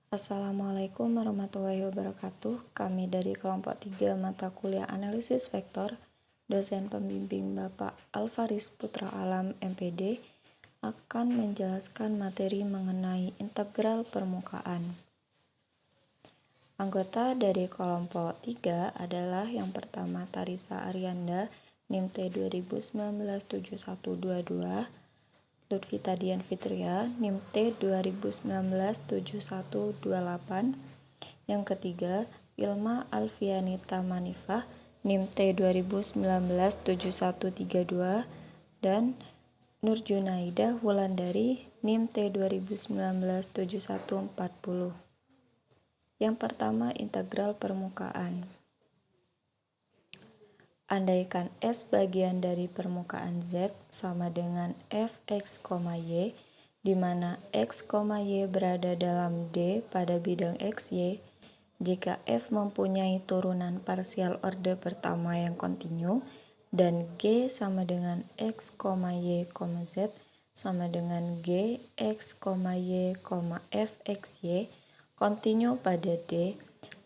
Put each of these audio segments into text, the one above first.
Assalamualaikum warahmatullahi wabarakatuh. Kami dari kelompok 3 mata kuliah analisis vektor, dosen pembimbing Bapak Alvaris Putra Alam MPD, akan menjelaskan materi mengenai integral permukaan. Anggota dari kelompok 3 adalah yang pertama Tarisa Arianda, NIM T 20197122, Lutfita Dian Fitria, NIM T 20197128. Yang ketiga, Ilma Alfianita Manifah, NIM T 20197132, dan Nurjunaida Wulandari, NIM T 20197140. Yang pertama, integral permukaan. Andaikan S bagian dari permukaan Z sama dengan Fx, Y, di mana X, Y berada dalam D pada bidang XY, jika F mempunyai turunan parsial orde pertama yang kontinu, dan G sama dengan X, Y, Z sama dengan G, X, Y, Fxy, kontinu pada D,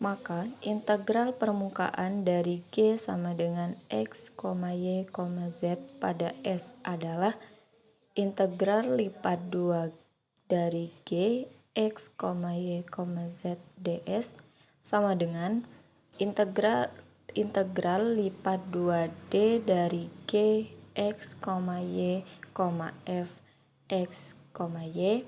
maka integral permukaan dari G sama dengan X, Y, Z pada S adalah integral lipat 2 dari G, X, Y, Z ds sama dengan integral lipat 2 D dari G, X, Y, Fx, Y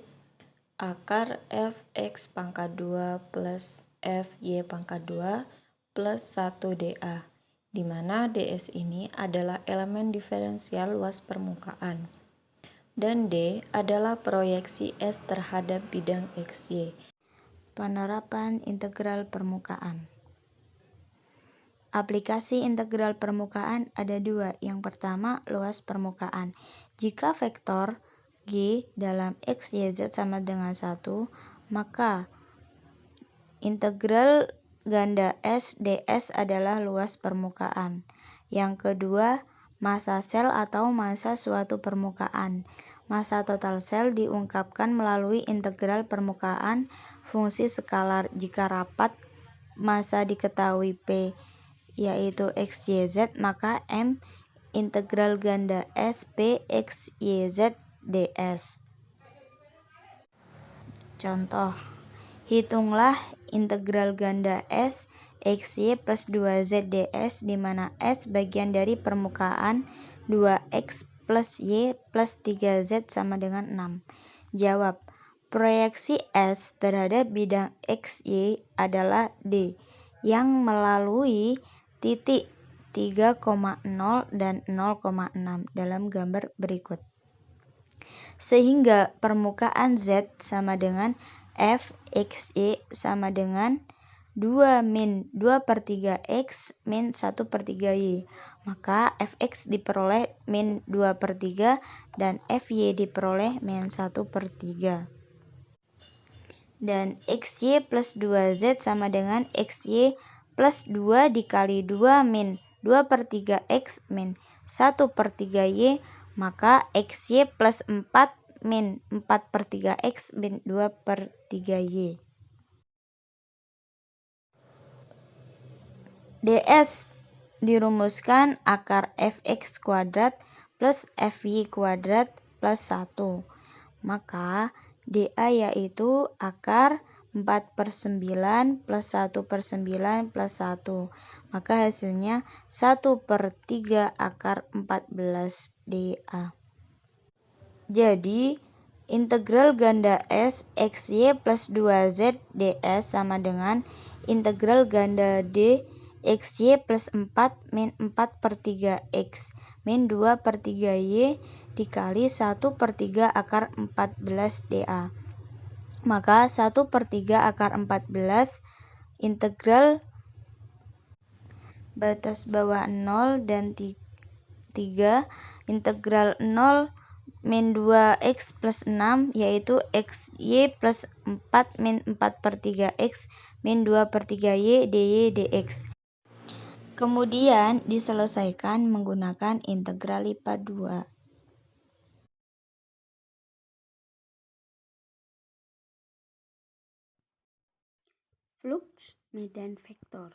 akar Fx pangkat 2 plus Fy pangkat 2 plus 1 dA, di mana ds ini adalah elemen diferensial luas permukaan, dan D adalah proyeksi S terhadap bidang XY. Penerapan integral permukaan. Aplikasi integral permukaan ada dua. Yang pertama, luas permukaan. Jika vektor G dalam X, Y, Z sama dengan 1, maka integral ganda S ds adalah luas permukaan. Yang kedua, massa sel atau massa suatu permukaan. Massa total sel diungkapkan melalui integral permukaan fungsi skalar. Jika rapat massa diketahui P yaitu X, Y, Z, maka M integral ganda S P X, Y, Z ds. Contoh, hitunglah integral ganda S XY plus 2Z ds di mana S bagian dari permukaan 2X plus Y plus 3Z sama dengan 6. Jawab, proyeksi S terhadap bidang XY adalah D yang melalui titik 3,0 dan 0,6 dalam gambar berikut. Sehingga permukaan Z sama dengan Fxy sama dengan 2 min 2/3 X min 1/3 Y. Maka Fx diperoleh min 2/3 dan Fy diperoleh min 1/3. Dan Xy plus 2Z sama dengan Xy plus 2 dikali 2 min 2/3 X min 1/3 Y, maka Xy plus 4 min 4/3 X min 2/3 Y. ds dirumuskan akar Fx kuadrat plus Fy kuadrat plus 1. Maka dA yaitu akar 4/9 plus 1/9 plus 1. Maka hasilnya 1/3 akar 14 dA. Jadi integral ganda S XY plus 2Z ds sama dengan integral ganda D XY plus 4 min 4/3 X min 2/3 Y dikali 1/3 akar 14 dA. Maka 1/3 akar 14 integral batas bawah 0 dan 3 integral 0 min 2x plus 6 yaitu xy plus 4 min 4/3 x min 2/3 y dy dx. Kemudian diselesaikan menggunakan integral lipat 2. Flux medan vektor.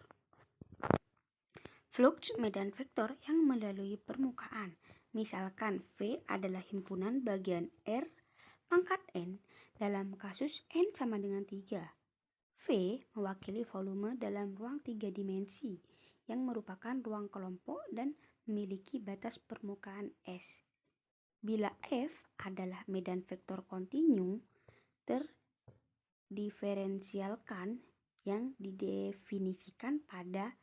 Flux medan vektor yang melalui permukaan. Misalkan V adalah himpunan bagian R pangkat N dalam kasus N sama dengan 3. V mewakili volume dalam ruang 3 dimensi yang merupakan ruang kelompok dan memiliki batas permukaan S. Bila F adalah medan vektor kontinu terdiferensialkan yang didefinisikan pada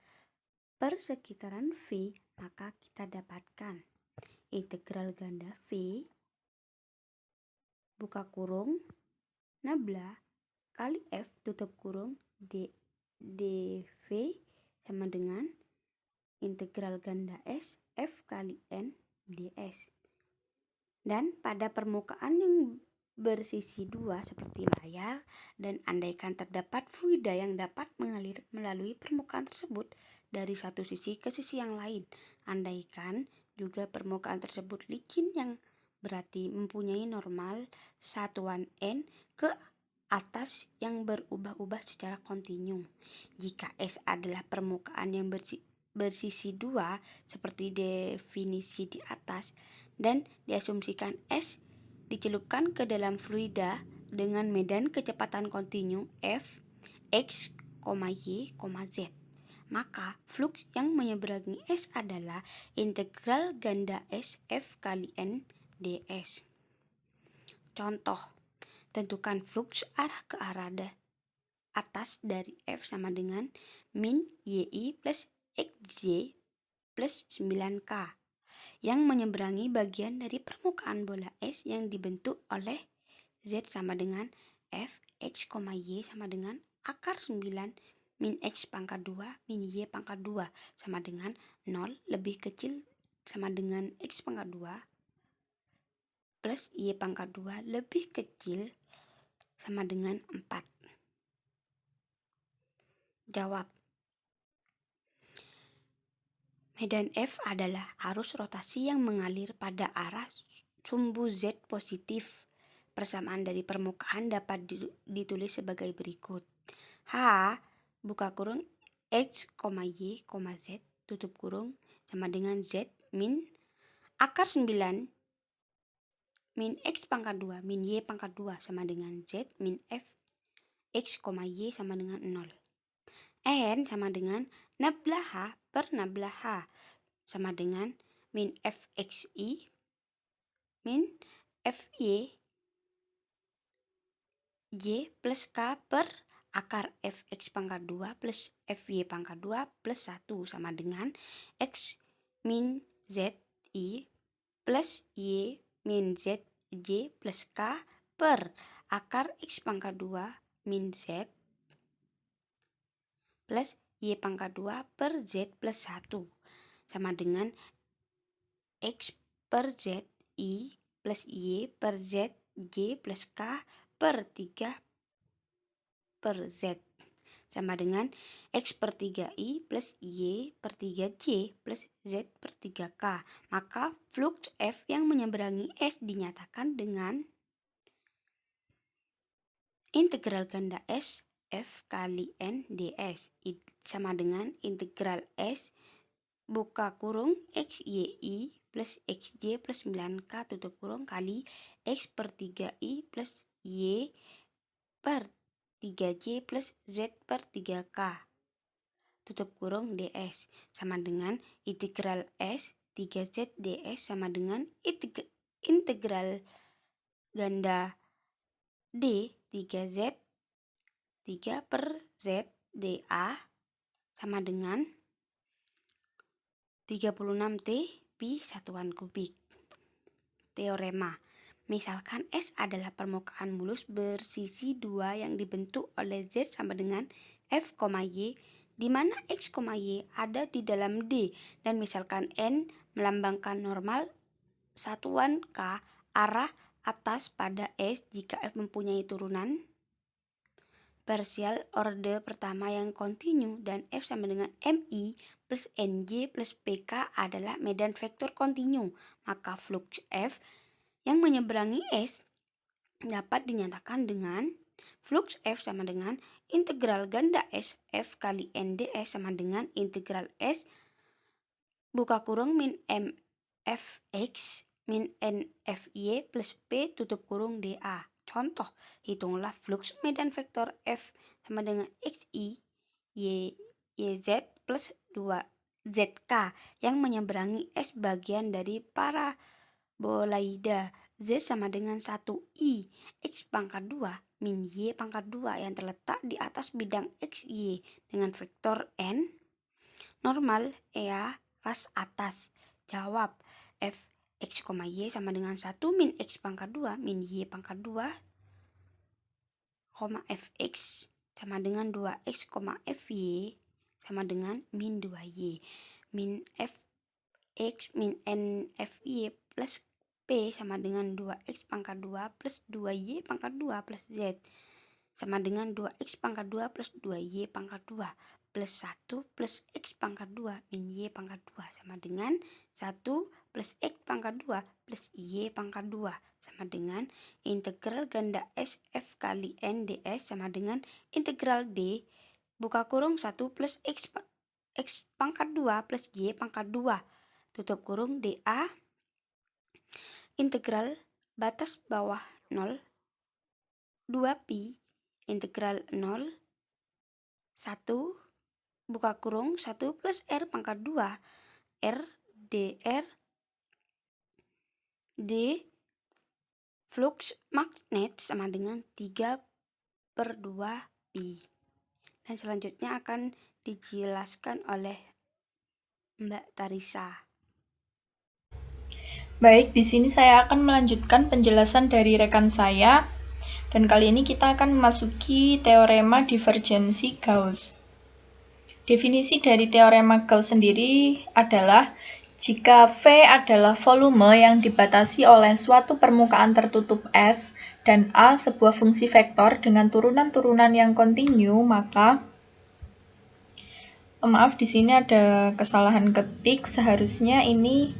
persekitaran V, maka kita dapatkan integral ganda V buka kurung nabla kali F tutup kurung dV sama dengan integral ganda S F kali N ds. Dan pada permukaan yang bersisi dua seperti layar, dan andaikan terdapat fluida yang dapat mengalir melalui permukaan tersebut dari satu sisi ke sisi yang lain, andaikan juga permukaan tersebut licin yang berarti mempunyai normal satuan N ke atas yang berubah-ubah secara kontinu. Jika S adalah permukaan yang bersisi dua seperti definisi di atas, dan diasumsikan S dicelupkan ke dalam fluida dengan medan kecepatan kontinu F, X, Y, Z, maka flux yang menyeberangi S adalah integral ganda S F kali N ds. Contoh, tentukan flux arah ke arah atas dari F sama dengan min YI plus XY plus 9K yang menyeberangi bagian dari permukaan bola S yang dibentuk oleh Z sama dengan F, X, Y sama dengan akar 9 min X pangkat 2 min Y pangkat 2 sama dengan 0 lebih kecil sama dengan X pangkat 2 plus Y pangkat 2 lebih kecil sama dengan 4. Jawab. Medan F adalah arus rotasi yang mengalir pada arah sumbu Z positif. Persamaan dari permukaan dapat ditulis sebagai berikut. H buka kurung X, Y, Z tutup kurung sama dengan Z min akar 9 min X pangkat 2 min Y pangkat 2 sama dengan Z min F X, Y sama dengan 0. N sama dengan nabla H per nabla H sama dengan min FXI min FY Y plus K per akar Fx pangkat 2 plus Fy pangkat 2 plus 1 sama dengan X min ZI plus Y min ZY plus K per akar X pangkat 2 min Z plus Y pangkat 2 per Z plus 1 sama dengan X per ZI plus Y per ZY plus K per 3 per Z sama dengan X per 3I plus Y per 3J plus Z per 3K. Maka flux F yang menyeberangi S dinyatakan dengan integral ganda S F kali N ds sama dengan integral S buka kurung XYI plus XJ plus 9K tutup kurung kali X per 3I plus Y per 3J plus Z per 3K tutup kurung ds sama dengan integral S 3Z ds sama dengan integral ganda D 3Z 3 per Z dA sama dengan 36T pi satuan kubik. Teorema. Misalkan S adalah permukaan mulus bersisi 2 yang dibentuk oleh Z sama dengan F, Y, di mana X, Y ada di dalam D, dan misalkan N melambangkan normal satuan K arah atas pada S jika F mempunyai turunan parsial orde pertama yang kontinu dan F sama dengan MI plus NJ plus PK adalah medan vektor kontinu, maka flux F yang menyeberangi S dapat dinyatakan dengan flux F sama dengan integral ganda S F kali N ds sama dengan integral S buka kurung min M Fx min N Fy plus P tutup kurung dA. Contoh, hitunglah flux medan vektor F sama dengan Xi YZ plus 2ZK yang menyeberangi S bagian dari parabolaida Z sama dengan 1I X pangkat 2 min Y pangkat 2 yang terletak di atas bidang XY dengan vektor N normal EA ras atas. Jawab, F X, Y sama dengan 1 min X pangkat 2 min Y pangkat 2, Fx sama dengan 2X, Fy sama dengan min 2Y. Min Fx min N Fy plus P sama dengan 2X pangkat 2 plus 2Y pangkat 2 plus Z sama dengan 2X pangkat 2 plus 2Y pangkat 2 plus 1 plus X pangkat 2 min Y pangkat 2 sama dengan 1 plus X pangkat 2 plus Y pangkat 2 sama dengan integral ganda S F kali N ds sama dengan integral D buka kurung 1 plus X pangkat 2 plus Y pangkat 2 tutup kurung dA integral batas bawah 0 2pi integral 0 1 buka kurung 1 plus R pangkat 2 R dr D flux magnet sama dengan 3/2pi. Dan selanjutnya akan dijelaskan oleh Mbak Tarisa. Baik, di sini saya akan melanjutkan penjelasan dari rekan saya. Dan kali ini kita akan memasuki teorema divergensi Gauss. Definisi dari teorema Gauss sendiri adalah jika V adalah volume yang dibatasi oleh suatu permukaan tertutup S dan A sebuah fungsi vektor dengan turunan-turunan yang kontinu, maka maaf di sini ada kesalahan ketik, seharusnya ini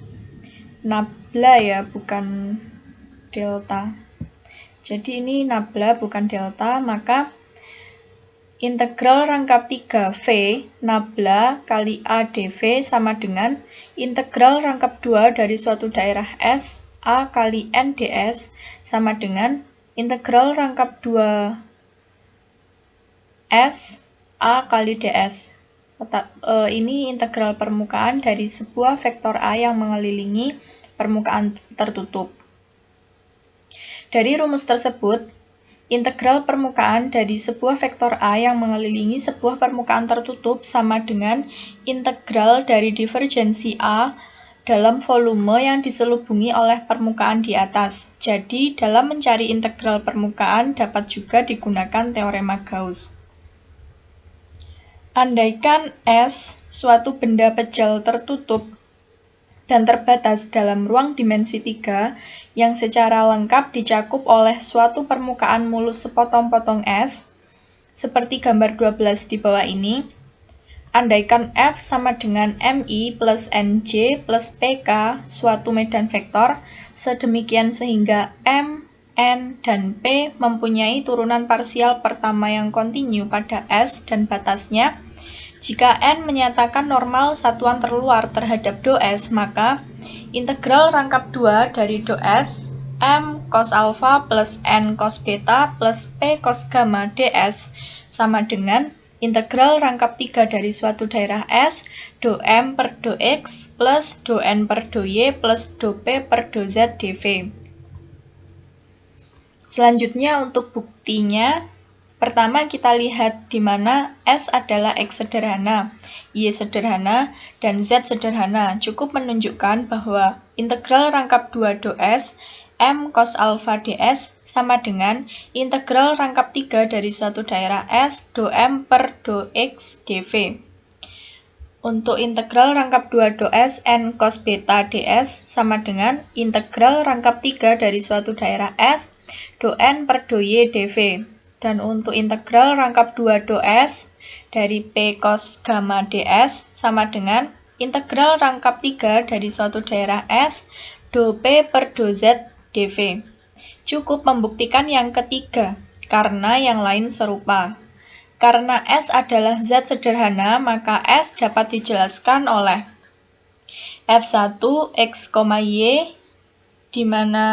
nabla ya, bukan delta. Jadi ini nabla bukan delta, maka integral rangkap 3V nabla kali A dV sama dengan integral rangkap 2 dari suatu daerah S A kali N ds sama dengan integral rangkap 2 S A kali ds. Ini integral permukaan dari sebuah vektor A yang mengelilingi permukaan tertutup. Dari rumus tersebut, integral permukaan dari sebuah vektor A yang mengelilingi sebuah permukaan tertutup sama dengan integral dari divergensi A dalam volume yang diselubungi oleh permukaan di atas. Jadi, dalam mencari integral permukaan dapat juga digunakan teorema Gauss. Andaikan S suatu benda pejal tertutup dan terbatas dalam ruang dimensi 3 yang secara lengkap dicakup oleh suatu permukaan mulus sepotong-potong S, seperti gambar 12 di bawah ini. Andaikan F sama dengan MI plus NJ plus PK suatu medan vektor, sedemikian sehingga M, N, dan P mempunyai turunan parsial pertama yang kontinu pada S dan batasnya. Jika N menyatakan normal satuan terluar terhadap ∂S, maka integral rangkap 2 dari ∂S M cos alpha plus N cos beta plus P cos gamma ds sama dengan integral rangkap 3 dari suatu daerah S ∂M per ∂X plus ∂N per ∂Y plus ∂P per ∂Z dV. Selanjutnya untuk buktinya, pertama kita lihat di mana S adalah X sederhana, Y sederhana, dan Z sederhana. Cukup menunjukkan bahwa integral rangkap 2 ∂S M cos alpha ds sama dengan integral rangkap 3 dari suatu daerah S ∂M per ∂X dV. Untuk integral rangkap 2 ∂S N cos beta ds sama dengan integral rangkap 3 dari suatu daerah S ∂N per ∂Y dV. Dan untuk integral rangkap 2 ∂S dari P cos gamma ds sama dengan integral rangkap 3 dari suatu daerah S ∂P per ∂Z dV. Cukup membuktikan yang ketiga. karena yang lain serupa. Karena S adalah zat sederhana, maka S dapat dijelaskan oleh F1 X, Y, di mana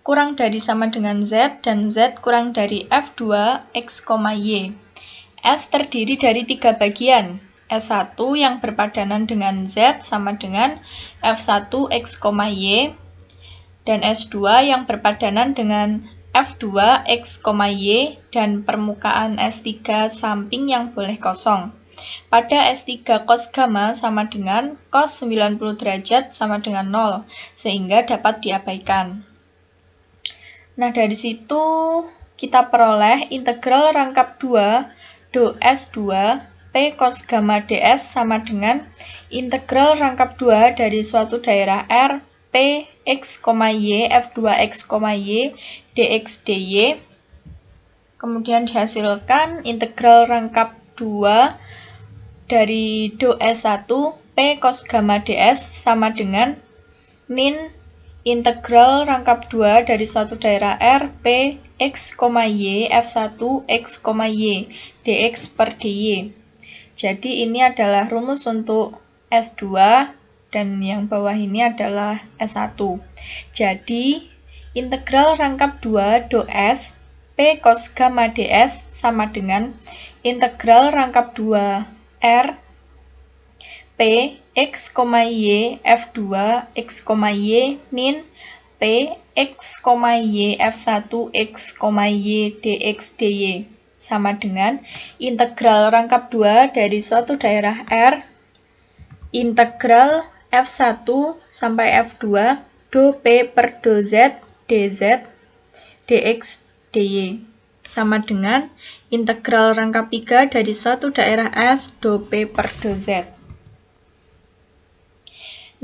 kurang dari sama dengan Z, dan Z kurang dari F2 X, Y. S terdiri dari 3 bagian. S1 yang berpadanan dengan Z sama dengan F1 X, Y, dan S2 yang berpadanan dengan F2 X, Y, dan permukaan S3 samping yang boleh kosong. Pada S3 cos gamma sama dengan cos 90 derajat sama dengan 0, sehingga dapat diabaikan. Nah, dari situ kita peroleh integral rangkap 2 do S2 P cos gamma ds sama dengan integral rangkap 2 dari suatu daerah R P X, Y, F2 X, Y, dx dy. Kemudian dihasilkan integral rangkap 2 dari do S1 P cos gamma ds sama dengan min integral rangkap 2 dari suatu daerah R P X, Y, F1 X, Y, dx per dy. Jadi ini adalah rumus untuk S2 dan yang bawah ini adalah S1. Jadi integral rangkap 2 do S P cos gamma ds sama dengan integral rangkap 2 R P X, Y, F2 X, Y, min P X, Y, F1 X, Y, dx dy sama dengan integral rangkap 2 dari suatu daerah R integral F1 sampai F2 do P per do Z dz dx dy sama dengan integral rangkap 3 dari suatu daerah S do P per do Z.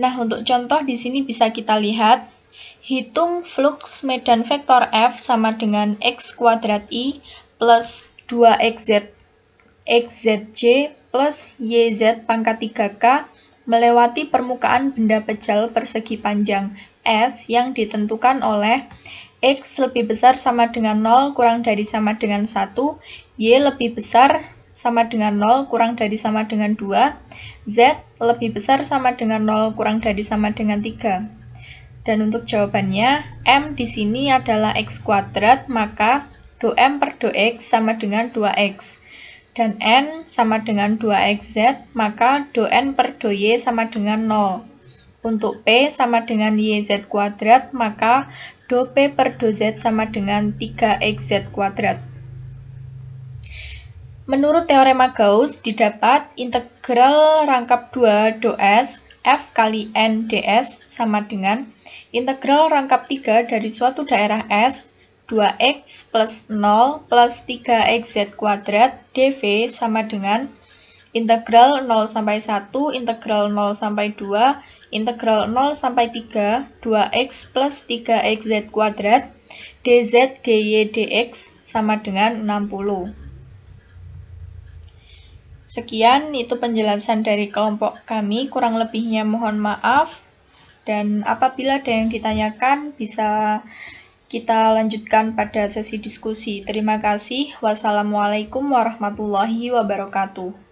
Nah, untuk contoh di sini bisa kita lihat, hitung flux medan vektor F sama dengan X kuadrat I plus 2xzj plus YZ pangkat 3K melewati permukaan benda pejal persegi panjang S yang ditentukan oleh X lebih besar sama dengan 0 kurang dari sama dengan 1, Y lebih besar sama dengan 0 kurang dari sama dengan 2, Z lebih besar sama dengan 0 kurang dari sama dengan 3. Dan untuk jawabannya, M di sini adalah X kuadrat, maka do M per do X sama dengan 2X. Dan N sama dengan 2XZ, maka do N per do Y sama dengan 0. Untuk P sama dengan YZ kuadrat, maka do P per do Z sama dengan 3XZ kuadrat. Menurut teorema Gauss, didapat integral rangkap 2 do S F kali N ds sama dengan integral rangkap 3 dari suatu daerah S 2x plus 0 plus 3xz kuadrat dv sama dengan integral 0 sampai 1, integral 0 sampai 2, integral 0 sampai 3, 2x plus 3xz kuadrat dz dy dx sama dengan 60. Sekian, itu penjelasan dari kelompok kami, kurang lebihnya mohon maaf. Dan apabila ada yang ditanyakan, bisa kita lanjutkan pada sesi diskusi. Terima kasih. Wassalamualaikum warahmatullahi wabarakatuh.